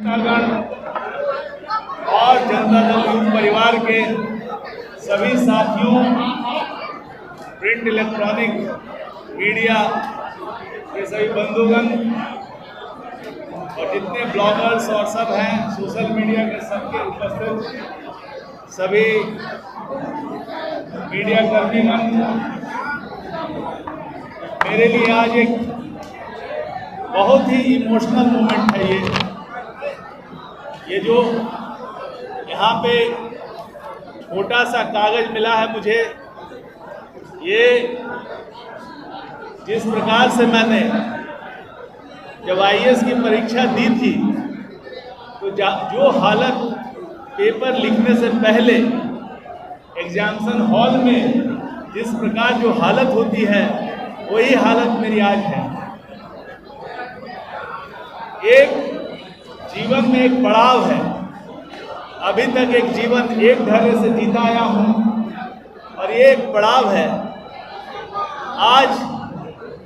नेतागण और जनता दल यूथ परिवार के सभी साथियों, प्रिंट इलेक्ट्रॉनिक मीडिया के सभी बंधुगण और जितने ब्लॉगर्स और सब हैं सोशल मीडिया के सबके उपस्थित सभी मीडिया कर्मीगण, मेरे लिए आज एक बहुत ही इमोशनल मोमेंट है ये जो यहाँ पे छोटा सा कागज मिला है मुझे। ये जिस प्रकार से मैंने जब आईएएस की परीक्षा दी थी तो जो हालत पेपर लिखने से पहले एग्जामिनेशन हॉल में जिस प्रकार जो हालत होती है वही हालत मेरी आज है। एक जीवन में एक पड़ाव है। अभी तक एक जीवन एक ढंग से जीता आया हूँ और ये एक पड़ाव है। आज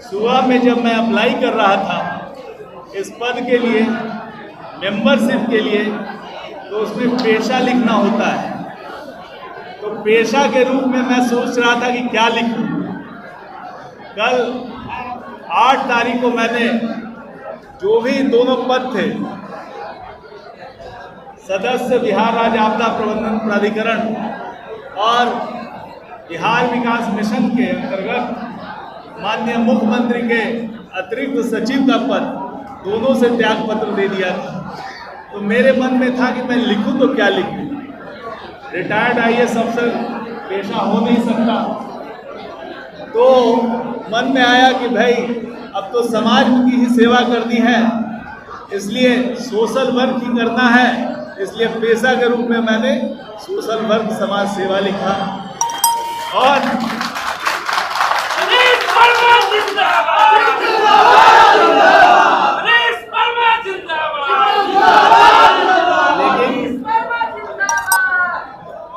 सुबह में जब मैं अप्लाई कर रहा था इस पद के लिए, मेंबरशिप के लिए, तो उसमें पेशा लिखना होता है। तो पेशा के रूप में मैं सोच रहा था कि क्या लिखूं। कल 8 तारीख को मैंने जो भी दोनों पद थे, सदस्य बिहार राज्य आपदा प्रबंधन प्राधिकरण और बिहार विकास मिशन के अंतर्गत माननीय मुख्यमंत्री के अतिरिक्त सचिव का पद, दोनों से त्याग पत्र दे दिया था। तो मेरे मन में था कि मैं लिखूं तो क्या लिखूं। रिटायर्ड आईएएस अफसर पेशा हो नहीं सकता, तो मन में आया कि भाई अब तो समाज की ही सेवा करनी है, इसलिए सोशल वर्क ही करना है। इसलिए पेशा के रूप में मैंने सोशल वर्क समाज सेवा लिखा। और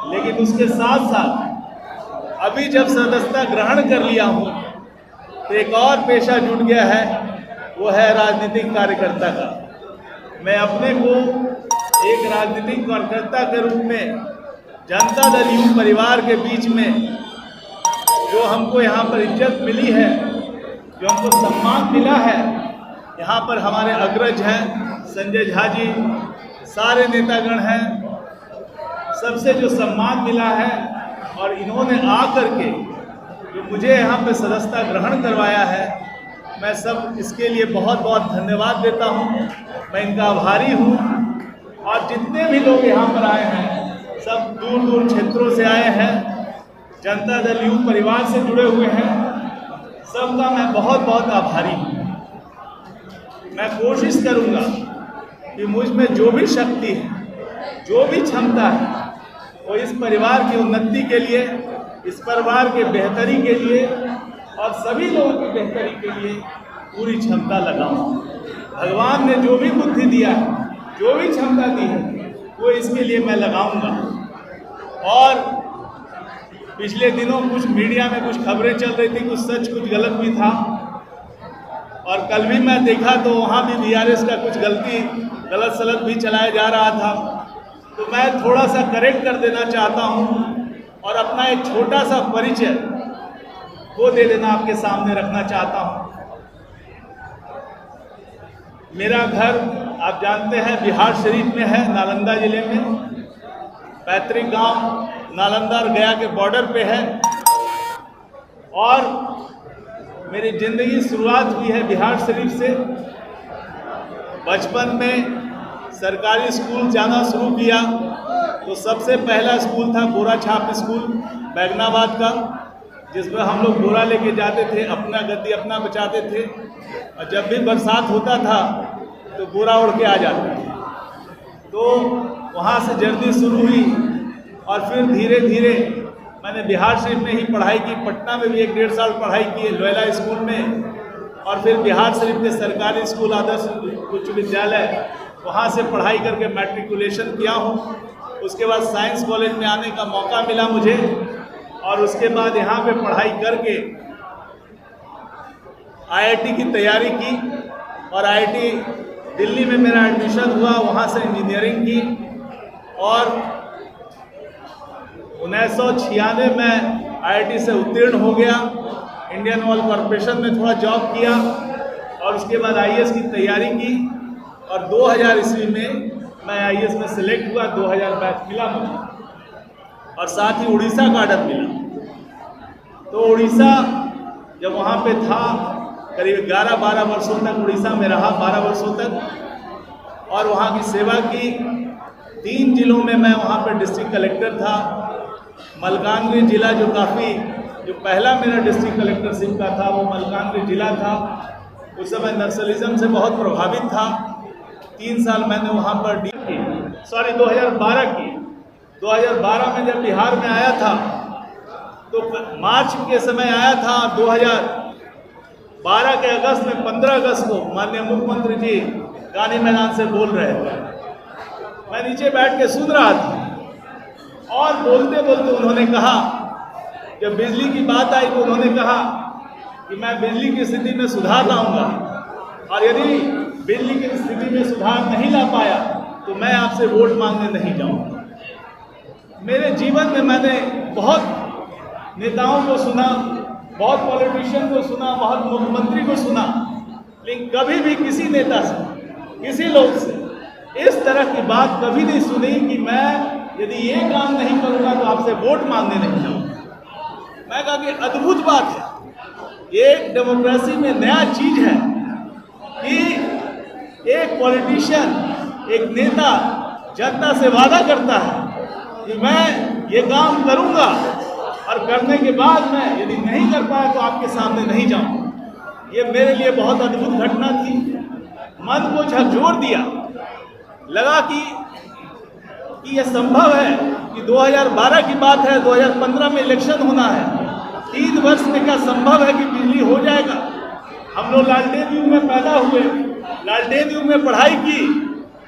लेकिन उसके साथ साथ अभी जब सदस्यता ग्रहण कर लिया हूँ तो एक और पेशा जुड़ गया है, वो है राजनीतिक कार्यकर्ता का। मैं अपने को एक राजनीतिक कार्यकर्ता के रूप में जनता दल यूथ परिवार के बीच में जो हमको यहाँ पर इज्जत मिली है, जो हमको सम्मान मिला है, यहाँ पर हमारे अग्रज हैं संजय झा जी, सारे नेतागण हैं, सबसे जो सम्मान मिला है और इन्होंने आकर के जो मुझे यहाँ पे सदस्यता ग्रहण करवाया है, मैं सब इसके लिए बहुत बहुत धन्यवाद देता हूँ। मैं इनका आभारी हूँ। और जितने भी लोग यहाँ पर आए हैं सब दूर दूर क्षेत्रों से आए हैं, जनता दल यूथ परिवार से जुड़े हुए हैं, सबका मैं बहुत बहुत आभारी हूँ। मैं कोशिश करूँगा कि मुझ में जो भी शक्ति है, जो भी क्षमता है, वो इस परिवार की उन्नति के लिए, इस परिवार के बेहतरी के लिए और सभी लोगों की बेहतरी के लिए पूरी क्षमता लगाऊं। भगवान ने जो भी बुद्धि दिया है, जो भी क्षमता दी है, वो इसके लिए मैं लगाऊंगा। और पिछले दिनों कुछ मीडिया में कुछ खबरें चल रही थी, कुछ सच कुछ गलत भी था। और कल भी मैं देखा तो वहाँ भी बीआरएस का कुछ गलत सलत भी चलाया जा रहा था। तो मैं थोड़ा सा करेक्ट कर देना चाहता हूँ और अपना एक छोटा सा परिचय वो दे देना, आपके सामने रखना चाहता हूँ। मेरा घर आप जानते हैं बिहार शरीफ में है, नालंदा जिले में। पैतृक गांव नालंदा और गया के बॉर्डर पे है। और मेरी ज़िंदगी शुरुआत हुई है बिहार शरीफ से। बचपन में सरकारी स्कूल जाना शुरू किया तो सबसे पहला स्कूल था गोरा छाप स्कूल बैगनाबाद का, जिसमें हम लोग गोरा लेके जाते थे, अपना गद्दी अपना बचाते थे। और जब भी बरसात होता था तो गोरा उड़ के आ जाते थे। तो वहाँ से जर्नी शुरू हुई और फिर धीरे धीरे मैंने बिहार शरीफ में ही पढ़ाई की। पटना में भी 1-1.5 साल पढ़ाई की लोयला स्कूल में, और फिर बिहार शरीफ के सरकारी स्कूल आदर्श उच्च विद्यालय, वहाँ से पढ़ाई करके मैट्रिकुलेशन किया हूँ। उसके बाद साइंस कॉलेज में आने का मौका मिला मुझे, और उसके बाद यहाँ पे पढ़ाई करके आईआईटी की तैयारी की और आईआईटी दिल्ली में मेरा एडमिशन हुआ, वहाँ से इंजीनियरिंग की और 1996 में IIT से उत्तीर्ण हो गया। इंडियन ऑयल कॉरपोरेशन में थोड़ा जॉब किया और उसके बाद IAS की तैयारी की और 2000 ईस्वी में मैं IAS में सिलेक्ट हुआ। 2000 बैच मिला मुझे और साथ ही उड़ीसा का ऑर्डर मिला। तो उड़ीसा जब वहाँ पे था करीब 11-12 वर्षों तक उड़ीसा में रहा, 12 वर्षों तक, और वहाँ की सेवा की। 3 जिलों में मैं वहाँ पे डिस्ट्रिक्ट कलेक्टर था। मलकानगिरी जिला जो पहला मेरा डिस्ट्रिक्ट कलेक्टरशिप का था वो मलकानगिरी जिला था। उस समय नक्सलिज्म से बहुत प्रभावित था। 3 साल मैंने वहाँ पर 2012 की 2012 में जब बिहार में आया था तो मार्च के समय आया था। 2012 के अगस्त में 15 अगस्त को माननीय मुख्यमंत्री जी गांधी मैदान से बोल रहे थे। मैं नीचे बैठ के सुन रहा था और बोलते बोलते उन्होंने कहा, जब बिजली की बात आई तो उन्होंने कहा कि मैं बिजली की स्थिति में सुधार लाऊंगा और यदि बिजली की स्थिति में सुधार नहीं ला पाया तो मैं आपसे वोट मांगने नहीं जाऊंगा। मेरे जीवन में मैंने बहुत नेताओं को सुना, बहुत पॉलिटिशियन को सुना, बहुत मुख्यमंत्री को सुना, लेकिन कभी भी किसी नेता से, किसी लोग से इस तरह की बात कभी नहीं सुनी कि मैं यदि ये काम नहीं करूंगा तो आपसे वोट मांगने नहीं जाऊंगा। मैं कहा कि अद्भुत बात है, ये डेमोक्रेसी में नया चीज है कि एक पॉलिटिशियन, एक नेता जनता से वादा करता है कि मैं ये काम करूंगा और करने के बाद मैं यदि नहीं कर पाया तो आपके सामने नहीं जाऊंगा। ये मेरे लिए बहुत अद्भुत घटना थी। मन को झकझोर दिया, लगा कि ये संभव है कि 2012 की बात है, 2015 में इलेक्शन होना है, 3 वर्ष में क्या संभव है कि बिजली हो जाएगा। हम लोग लालटेन युग में पैदा हुए, लालटेन युग में पढ़ाई की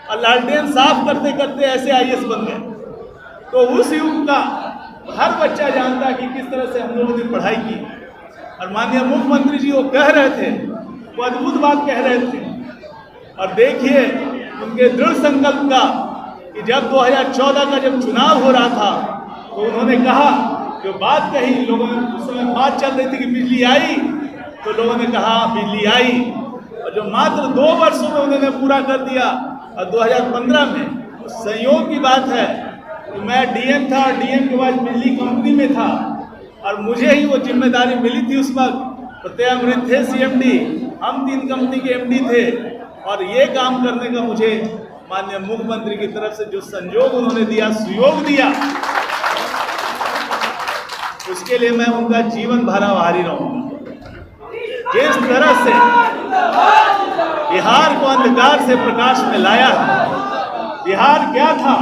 और लालटेन साफ करते करते ऐसे IAS बन गए। तो उस युग का हर बच्चा जानता है कि किस तरह से हम लोगों ने पढ़ाई की। और माननीय मुख्यमंत्री जी वो कह रहे थे, वो अद्भुत बात कह रहे थे। और देखिए उनके दृढ़ संकल्प का कि जब 2014 का जब चुनाव हो रहा था तो उन्होंने कहा, जो बात कही, लोगों ने उस समय बात चल रही थी कि बिजली आई, तो लोगों ने कहा बिजली आई, और जो मात्र 2 वर्षों में उन्होंने पूरा कर दिया। और 2015 में उस संयोग की बात है कि मैं DM था, DM के बाद बिजली कंपनी में था और मुझे ही वो जिम्मेदारी मिली थी। उस वक्त प्रत्यामृत थे CMD, हम 3 कंपनी के MD थे और ये काम करने का मुझे माननीय मुख्यमंत्री की तरफ से जो संयोग उन्होंने दिया, सुयोग दिया, उसके लिए मैं उनका जीवन भर आभारी रहूंगा। जिस तरह से बिहार को अंधकार से प्रकाश में लाया, बिहार क्या था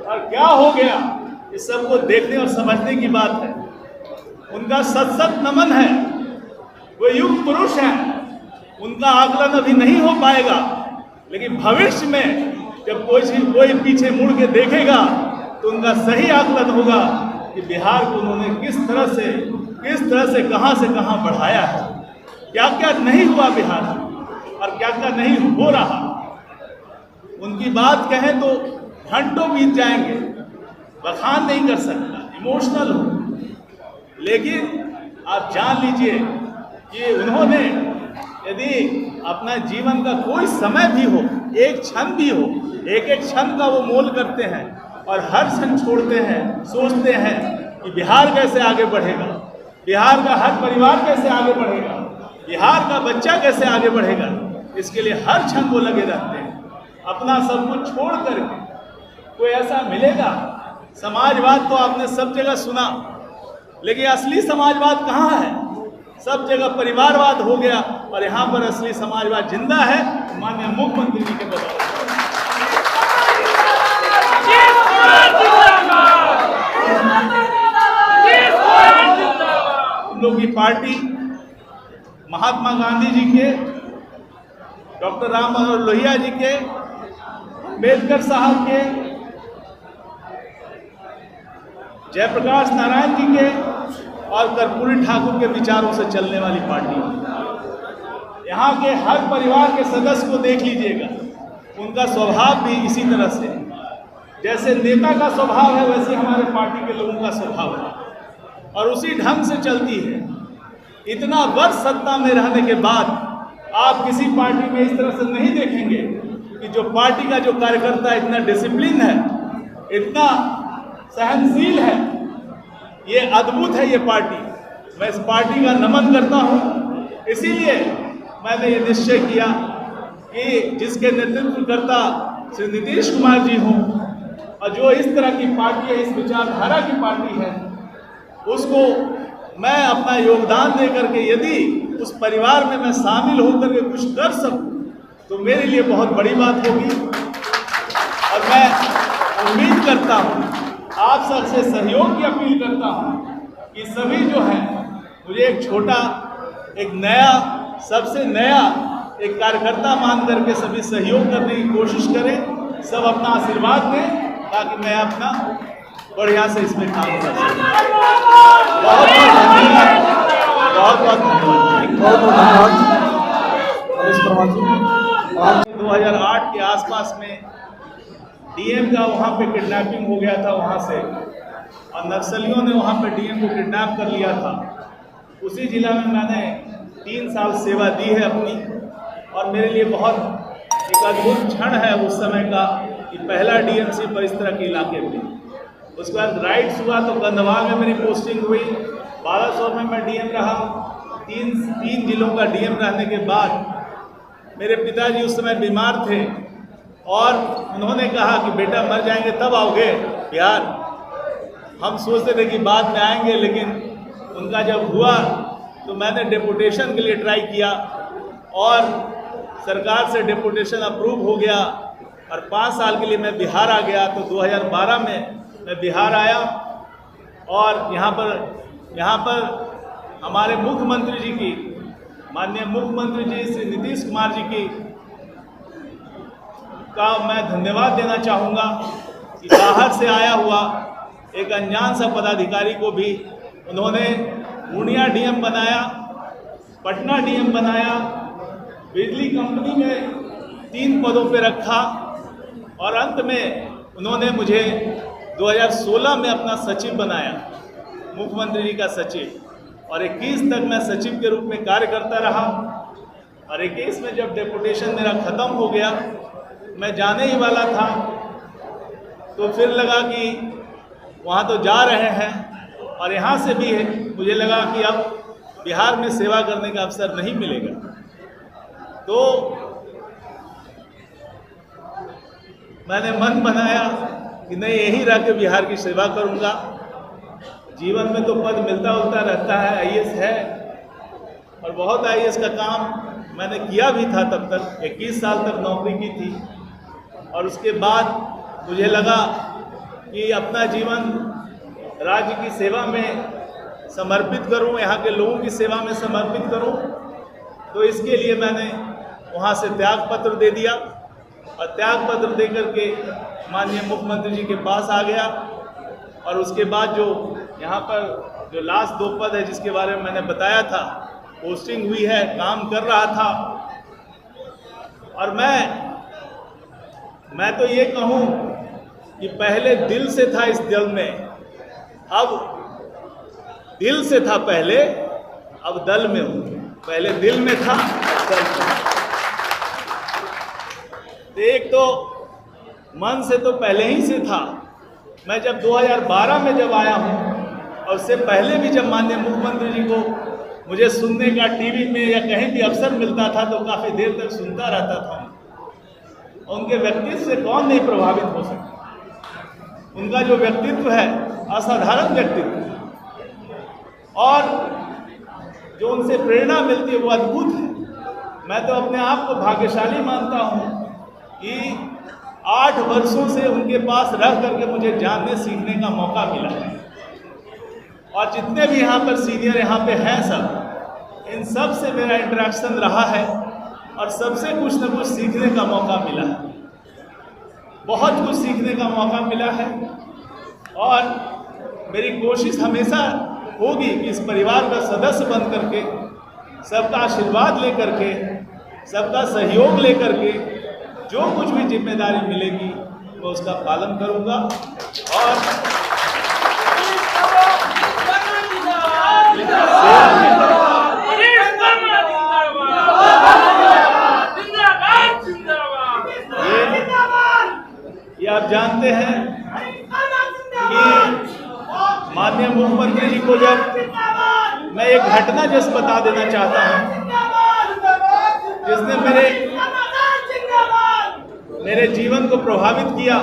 और क्या हो गया, इस सबको देखने और समझने की बात है। उनका सत नमन है। वो युग पुरुष हैं, उनका आकलन अभी नहीं हो पाएगा, लेकिन भविष्य में जब कोई पीछे मुड़ के देखेगा तो उनका सही आकलन होगा कि बिहार को उन्होंने किस तरह से कहां से कहां बढ़ाया है, क्या क्या नहीं हुआ बिहार में और क्या क्या नहीं हो रहा। उनकी बात कहें तो घंटों बीत जाएंगे, बखान नहीं कर सकता, इमोशनल हो। लेकिन आप जान लीजिए कि उन्होंने यदि अपना जीवन का कोई समय भी हो, एक क्षण भी हो, एक एक क्षण का वो मोल करते हैं और हर क्षण छोड़ते हैं, सोचते हैं कि बिहार कैसे आगे बढ़ेगा, बिहार का हर परिवार कैसे आगे बढ़ेगा, बिहार का बच्चा कैसे आगे बढ़ेगा। इसके लिए हर क्षण वो लगे रहते हैं, अपना सब कुछ छोड़ करके। कोई ऐसा मिलेगा, समाजवाद तो आपने सब जगह सुना, लेकिन असली समाजवाद कहाँ है? सब जगह परिवारवाद हो गया और यहाँ पर असली समाजवाद जिंदा है, माननीय मुख्यमंत्री जी के बदौलत। हम लोग की पार्टी महात्मा गांधी जी के, डॉक्टर राम मनोहर लोहिया जी के, अम्बेडकर साहब के, जयप्रकाश नारायण जी के और कर्पूरी ठाकुर के विचारों से चलने वाली पार्टी। यहाँ के हर परिवार के सदस्य को देख लीजिएगा, उनका स्वभाव भी इसी तरह से, जैसे नेता का स्वभाव है वैसे हमारे पार्टी के लोगों का स्वभाव है और उसी ढंग से चलती है। इतना वर्ष सत्ता में रहने के बाद आप किसी पार्टी में इस तरह से नहीं देखेंगे कि जो पार्टी का जो कार्यकर्ता इतना डिसिप्लिन है, इतना सहनशील है। ये अद्भुत है ये पार्टी। मैं इस पार्टी का नमन करता हूँ। इसीलिए मैंने ये निश्चय किया कि जिसके नेतृत्व करता श्री नीतीश कुमार जी हों और जो इस तरह की पार्टी है, इस विचारधारा की पार्टी है, उसको मैं अपना योगदान दे करके यदि उस परिवार में मैं शामिल होकर के कुछ कर सकूं तो मेरे लिए बहुत बड़ी बात होगी। और मैं उम्मीद करता हूं, आप सबसे सहयोग की अपील करता हूं कि सभी जो है मुझे एक छोटा, एक नया, सबसे नया एक कार्यकर्ता मान करके सभी सहयोग करने की कोशिश करें, सब अपना आशीर्वाद दें ताकि मैं अपना बढ़िया से इसमें काम कर सकूं। बहुत बहुत धन्यवाद, बहुत बहुत धन्यवाद, बहुत बहुत धन्यवाद। 2008 के आसपास में डीएम का वहाँ पे किडनैपिंग हो गया था वहाँ से, और नक्सलियों ने वहाँ पे डीएम को किडनैप कर लिया था। उसी जिला में मैंने 3 साल सेवा दी है अपनी, और मेरे लिए बहुत एक अद्भुत क्षण है उस समय का कि पहला डीएमसी पर इस तरह के इलाके में। उसके बाद राइट्स हुआ तो गंधवाल में मेरी पोस्टिंग हुई, बालासोर में मैं डीएम रहा। तीन जिलों का डीएम रहने के बाद मेरे पिताजी उस समय बीमार थे और उन्होंने कहा कि बेटा मर जाएंगे तब आओगे बिहार। हम सोचते थे कि बाद में आएंगे, लेकिन उनका जब हुआ तो मैंने डेपुटेशन के लिए ट्राई किया और सरकार से डेपुटेशन अप्रूव हो गया और 5 साल के लिए मैं बिहार आ गया। तो 2012 में मैं बिहार आया और यहाँ पर हमारे मुख्यमंत्री जी की, माननीय मुख्यमंत्री जी श्री नीतीश कुमार जी की का मैं धन्यवाद देना चाहूँगा कि बाहर से आया हुआ एक अनजान सा पदाधिकारी को भी उन्होंने पूर्णिया डीएम बनाया, पटना डीएम बनाया, बिजली कंपनी में 3 पदों पे रखा और अंत में उन्होंने मुझे 2016 में अपना सचिव बनाया, मुख्यमंत्री जी का सचिव, और 21 तक मैं सचिव के रूप में कार्य करता रहा। और 21 में जब डेपुटेशन मेरा ख़त्म हो गया, मैं जाने ही वाला था, तो फिर लगा कि वहाँ तो जा रहे हैं और यहाँ से भी मुझे लगा कि अब बिहार में सेवा करने का अवसर नहीं मिलेगा। तो मैंने मन बनाया कि नहीं, यहीं रह के बिहार की सेवा करूँगा। जीवन में तो पद मिलता उलता रहता है, आईएएस है, और बहुत आईएएस का काम मैंने किया भी था। तब तक 21 साल तक नौकरी की थी और उसके बाद मुझे लगा कि अपना जीवन राज्य की सेवा में समर्पित करूं, यहाँ के लोगों की सेवा में समर्पित करूं। तो इसके लिए मैंने वहाँ से त्याग पत्र दे दिया और त्याग पत्र दे करके माननीय मुख्यमंत्री जी के पास आ गया। और उसके बाद जो यहाँ पर जो लास्ट 2 पद है जिसके बारे में मैंने बताया था, पोस्टिंग हुई है, काम कर रहा था। और मैं तो ये कहूँ कि पहले दिल से था इस दल में, अब दिल से था पहले, अब दल में हूँ। पहले दिल में था, दल में। एक तो मन से तो पहले ही से था। मैं जब 2012 में जब आया हूँ और उससे पहले भी जब माननीय मुख्यमंत्री जी को मुझे सुनने का टीवी में या कहीं भी अवसर मिलता था तो काफ़ी देर तक सुनता रहता था। उनके व्यक्तित्व से कौन नहीं प्रभावित हो सकता। उनका जो व्यक्तित्व है असाधारण व्यक्तित्व है और जो उनसे प्रेरणा मिलती है वो अद्भुत है। मैं तो अपने आप को भाग्यशाली मानता हूँ कि 8 वर्षों से उनके पास रह करके मुझे जानने सीखने का मौका मिला है। और जितने भी यहाँ पर सीनियर यहाँ पे हैं सब, इन सब से मेरा इंटरेक्शन रहा है और सबसे कुछ न कुछ सीखने का मौका मिला है। बहुत कुछ सीखने का मौका मिला है और मेरी कोशिश हमेशा होगी कि इस परिवार का सदस्य बन करके, सबका आशीर्वाद लेकर के, सबका सहयोग लेकर के जो कुछ भी जिम्मेदारी मिलेगी मैं उसका पालन करूंगा। और ये आप जानते हैं कि माननीय मुख्यमंत्री जी को जब मैं एक घटना जस्ट बता देना चाहता हूं जिसने मेरे जीवन को प्रभावित किया।